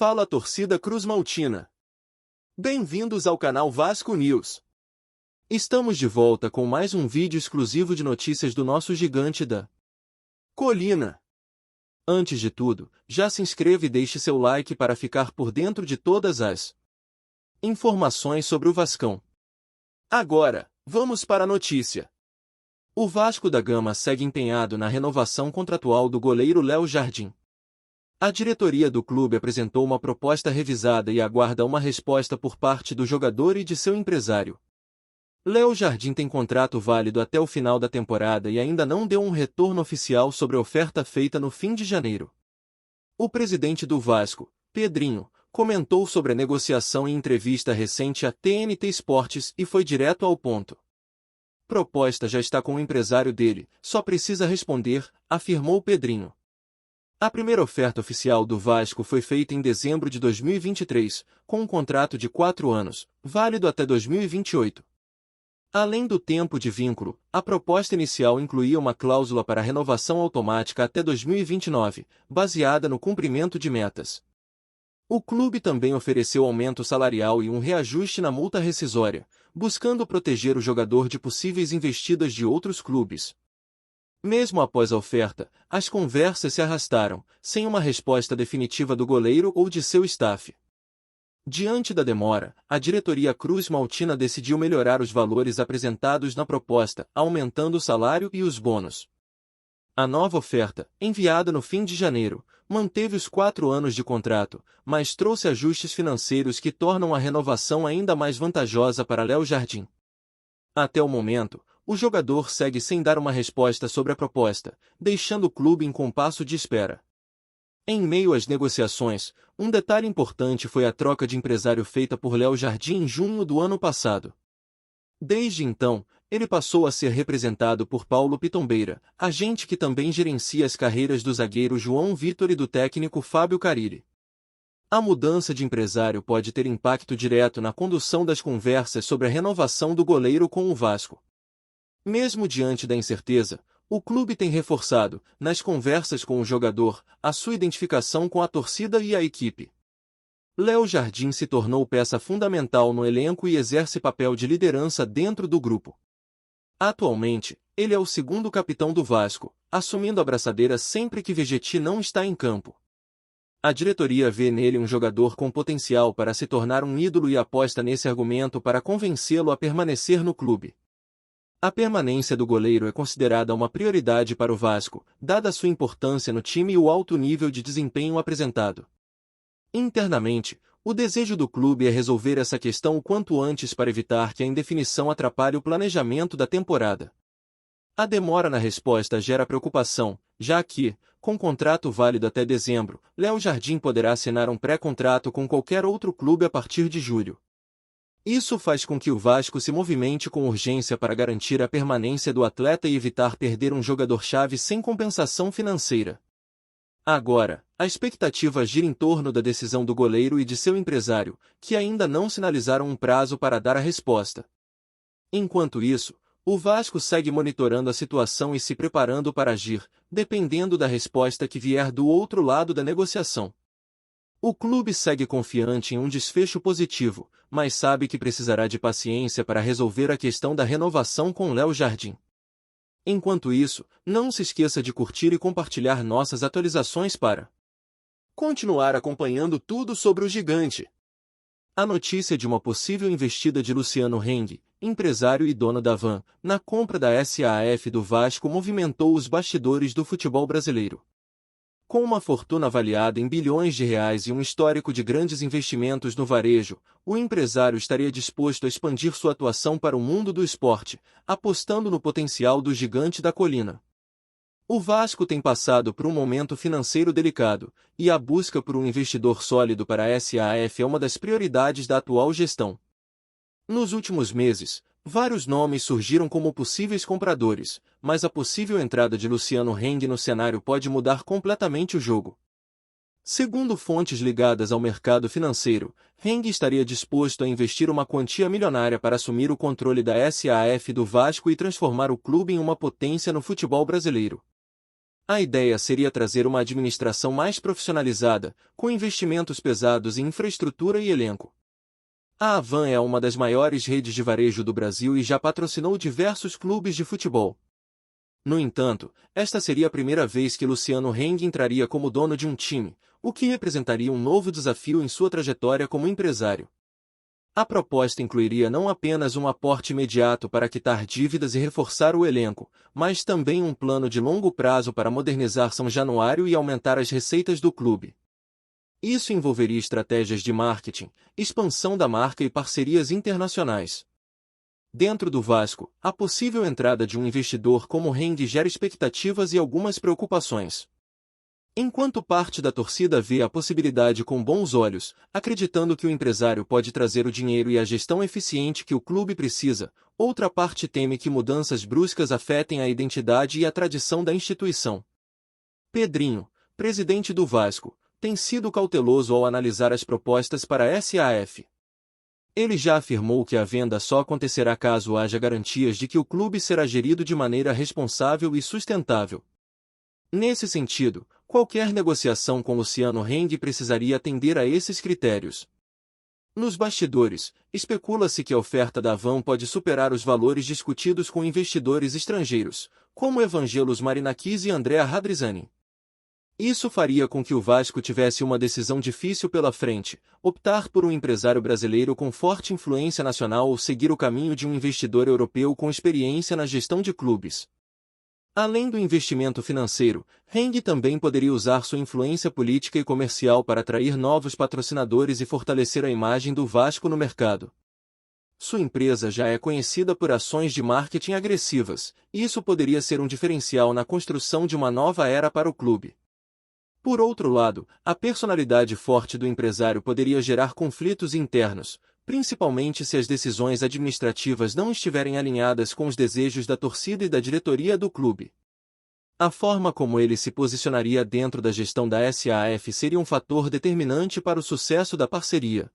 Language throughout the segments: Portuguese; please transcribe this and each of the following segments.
Fala torcida cruzmaltina. Bem-vindos ao canal Vasco News. Estamos de volta com mais um vídeo exclusivo de notícias do nosso gigante da colina. Antes de tudo, já se inscreva e deixe seu like para ficar por dentro de todas as informações sobre o Vascão. Agora, vamos para a notícia. O Vasco da Gama segue empenhado na renovação contratual do goleiro Léo Jardim. A diretoria do clube apresentou uma proposta revisada e aguarda uma resposta por parte do jogador e de seu empresário. Léo Jardim tem contrato válido até o final da temporada e ainda não deu um retorno oficial sobre a oferta feita no fim de janeiro. O presidente do Vasco, Pedrinho, comentou sobre a negociação em entrevista recente à TNT Esportes e foi direto ao ponto. Proposta já está com o empresário dele, só precisa responder, afirmou Pedrinho. A primeira oferta oficial do Vasco foi feita em dezembro de 2023, com um contrato de 4 anos, válido até 2028. Além do tempo de vínculo, a proposta inicial incluía uma cláusula para renovação automática até 2029, baseada no cumprimento de metas. O clube também ofereceu aumento salarial e um reajuste na multa rescisória, buscando proteger o jogador de possíveis investidas de outros clubes. Mesmo após a oferta, as conversas se arrastaram, sem uma resposta definitiva do goleiro ou de seu staff. Diante da demora, a diretoria cruzmaltina decidiu melhorar os valores apresentados na proposta, aumentando o salário e os bônus. A nova oferta, enviada no fim de janeiro, manteve os 4 anos de contrato, mas trouxe ajustes financeiros que tornam a renovação ainda mais vantajosa para Léo Jardim. Até o momento, o jogador segue sem dar uma resposta sobre a proposta, deixando o clube em compasso de espera. Em meio às negociações, um detalhe importante foi a troca de empresário feita por Léo Jardim em junho do ano passado. Desde então, ele passou a ser representado por Paulo Pitombeira, agente que também gerencia as carreiras do zagueiro João Vitor e do técnico Fábio Carille. A mudança de empresário pode ter impacto direto na condução das conversas sobre a renovação do goleiro com o Vasco. Mesmo diante da incerteza, o clube tem reforçado, nas conversas com o jogador, a sua identificação com a torcida e a equipe. Léo Jardim se tornou peça fundamental no elenco e exerce papel de liderança dentro do grupo. Atualmente, ele é o segundo capitão do Vasco, assumindo a braçadeira sempre que Vegetti não está em campo. A diretoria vê nele um jogador com potencial para se tornar um ídolo e aposta nesse argumento para convencê-lo a permanecer no clube. A permanência do goleiro é considerada uma prioridade para o Vasco, dada sua importância no time e o alto nível de desempenho apresentado. Internamente, o desejo do clube é resolver essa questão o quanto antes para evitar que a indefinição atrapalhe o planejamento da temporada. A demora na resposta gera preocupação, já que, com contrato válido até dezembro, Léo Jardim poderá assinar um pré-contrato com qualquer outro clube a partir de julho. Isso faz com que o Vasco se movimente com urgência para garantir a permanência do atleta e evitar perder um jogador-chave sem compensação financeira. Agora, a expectativa gira em torno da decisão do goleiro e de seu empresário, que ainda não sinalizaram um prazo para dar a resposta. Enquanto isso, o Vasco segue monitorando a situação e se preparando para agir, dependendo da resposta que vier do outro lado da negociação. O clube segue confiante em um desfecho positivo, mas sabe que precisará de paciência para resolver a questão da renovação com Léo Jardim. Enquanto isso, não se esqueça de curtir e compartilhar nossas atualizações para continuar acompanhando tudo sobre o gigante. A notícia de uma possível investida de Luciano Heng, empresário e dono da Van, na compra da SAF do Vasco movimentou os bastidores do futebol brasileiro. Com uma fortuna avaliada em bilhões de reais e um histórico de grandes investimentos no varejo, o empresário estaria disposto a expandir sua atuação para o mundo do esporte, apostando no potencial do gigante da colina. O Vasco tem passado por um momento financeiro delicado, e a busca por um investidor sólido para a SAF é uma das prioridades da atual gestão. Nos últimos meses, vários nomes surgiram como possíveis compradores, mas a possível entrada de Luciano Heng no cenário pode mudar completamente o jogo. Segundo fontes ligadas ao mercado financeiro, Heng estaria disposto a investir uma quantia milionária para assumir o controle da SAF do Vasco e transformar o clube em uma potência no futebol brasileiro. A ideia seria trazer uma administração mais profissionalizada, com investimentos pesados em infraestrutura e elenco. A Havan é uma das maiores redes de varejo do Brasil e já patrocinou diversos clubes de futebol. No entanto, esta seria a primeira vez que Luciano Heng entraria como dono de um time, o que representaria um novo desafio em sua trajetória como empresário. A proposta incluiria não apenas um aporte imediato para quitar dívidas e reforçar o elenco, mas também um plano de longo prazo para modernizar São Januário e aumentar as receitas do clube. Isso envolveria estratégias de marketing, expansão da marca e parcerias internacionais. Dentro do Vasco, a possível entrada de um investidor como Heng gera expectativas e algumas preocupações. Enquanto parte da torcida vê a possibilidade com bons olhos, acreditando que o empresário pode trazer o dinheiro e a gestão eficiente que o clube precisa, outra parte teme que mudanças bruscas afetem a identidade e a tradição da instituição. Pedrinho, presidente do Vasco, tem sido cauteloso ao analisar as propostas para a SAF. Ele já afirmou que a venda só acontecerá caso haja garantias de que o clube será gerido de maneira responsável e sustentável. Nesse sentido, qualquer negociação com Luciano Heng precisaria atender a esses critérios. Nos bastidores, especula-se que a oferta da Havan pode superar os valores discutidos com investidores estrangeiros, como Evangelos Marinakis e Andrea Radrizzani. Isso faria com que o Vasco tivesse uma decisão difícil pela frente: optar por um empresário brasileiro com forte influência nacional ou seguir o caminho de um investidor europeu com experiência na gestão de clubes. Além do investimento financeiro, Heng também poderia usar sua influência política e comercial para atrair novos patrocinadores e fortalecer a imagem do Vasco no mercado. Sua empresa já é conhecida por ações de marketing agressivas, e isso poderia ser um diferencial na construção de uma nova era para o clube. Por outro lado, a personalidade forte do empresário poderia gerar conflitos internos, principalmente se as decisões administrativas não estiverem alinhadas com os desejos da torcida e da diretoria do clube. A forma como ele se posicionaria dentro da gestão da SAF seria um fator determinante para o sucesso da parceria.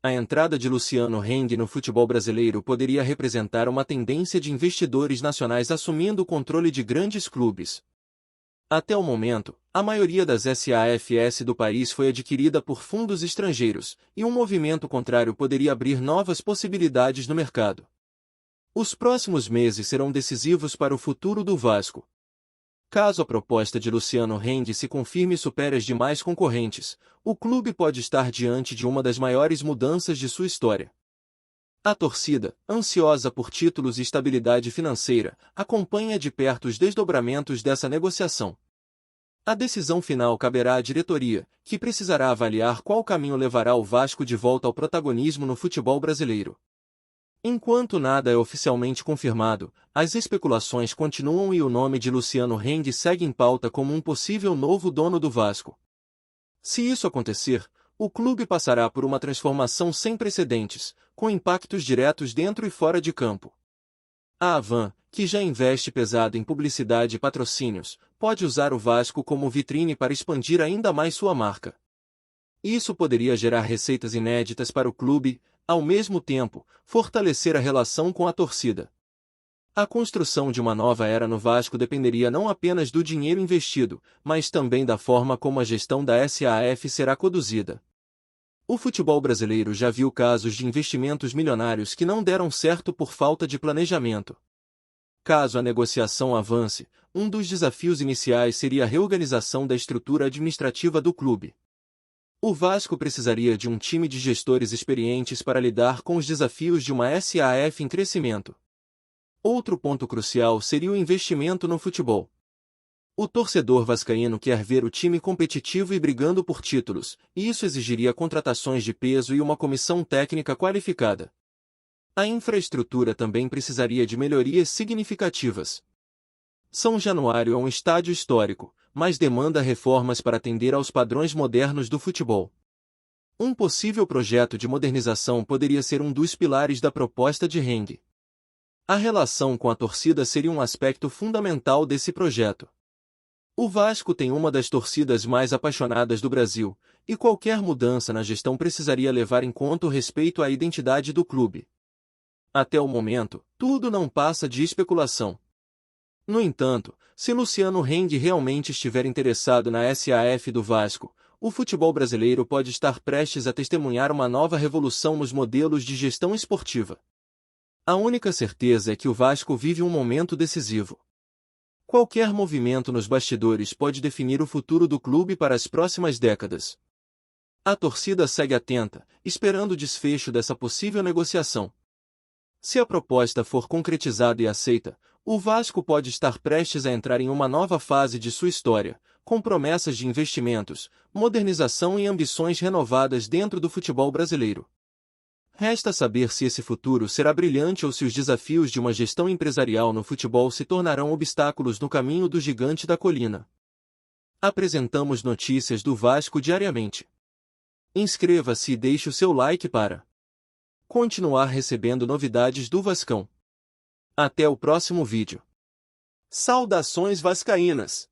A entrada de Luciano Heng no futebol brasileiro poderia representar uma tendência de investidores nacionais assumindo o controle de grandes clubes. Até o momento, a maioria das SAFs do país foi adquirida por fundos estrangeiros, e um movimento contrário poderia abrir novas possibilidades no mercado. Os próximos meses serão decisivos para o futuro do Vasco. Caso a proposta de Luciano Heng se confirme e supere as demais concorrentes, o clube pode estar diante de uma das maiores mudanças de sua história. A torcida, ansiosa por títulos e estabilidade financeira, acompanha de perto os desdobramentos dessa negociação. A decisão final caberá à diretoria, que precisará avaliar qual caminho levará o Vasco de volta ao protagonismo no futebol brasileiro. Enquanto nada é oficialmente confirmado, as especulações continuam e o nome de Luciano Heng segue em pauta como um possível novo dono do Vasco. Se isso acontecer, o clube passará por uma transformação sem precedentes, com impactos diretos dentro e fora de campo. A Havan, que já investe pesado em publicidade e patrocínios, pode usar o Vasco como vitrine para expandir ainda mais sua marca. Isso poderia gerar receitas inéditas para o clube, ao mesmo tempo, fortalecer a relação com a torcida. A construção de uma nova era no Vasco dependeria não apenas do dinheiro investido, mas também da forma como a gestão da SAF será conduzida. O futebol brasileiro já viu casos de investimentos milionários que não deram certo por falta de planejamento. Caso a negociação avance, um dos desafios iniciais seria a reorganização da estrutura administrativa do clube. O Vasco precisaria de um time de gestores experientes para lidar com os desafios de uma SAF em crescimento. Outro ponto crucial seria o investimento no futebol. O torcedor vascaíno quer ver o time competitivo e brigando por títulos, e isso exigiria contratações de peso e uma comissão técnica qualificada. A infraestrutura também precisaria de melhorias significativas. São Januário é um estádio histórico, mas demanda reformas para atender aos padrões modernos do futebol. Um possível projeto de modernização poderia ser um dos pilares da proposta de Heng. A relação com a torcida seria um aspecto fundamental desse projeto. O Vasco tem uma das torcidas mais apaixonadas do Brasil, e qualquer mudança na gestão precisaria levar em conta o respeito à identidade do clube. Até o momento, tudo não passa de especulação. No entanto, se Luciano Heng realmente estiver interessado na SAF do Vasco, o futebol brasileiro pode estar prestes a testemunhar uma nova revolução nos modelos de gestão esportiva. A única certeza é que o Vasco vive um momento decisivo. Qualquer movimento nos bastidores pode definir o futuro do clube para as próximas décadas. A torcida segue atenta, esperando o desfecho dessa possível negociação. Se a proposta for concretizada e aceita, o Vasco pode estar prestes a entrar em uma nova fase de sua história, com promessas de investimentos, modernização e ambições renovadas dentro do futebol brasileiro. Resta saber se esse futuro será brilhante ou se os desafios de uma gestão empresarial no futebol se tornarão obstáculos no caminho do gigante da colina. Apresentamos notícias do Vasco diariamente. Inscreva-se e deixe o seu like para continuar recebendo novidades do Vascão. Até o próximo vídeo. Saudações vascaínas!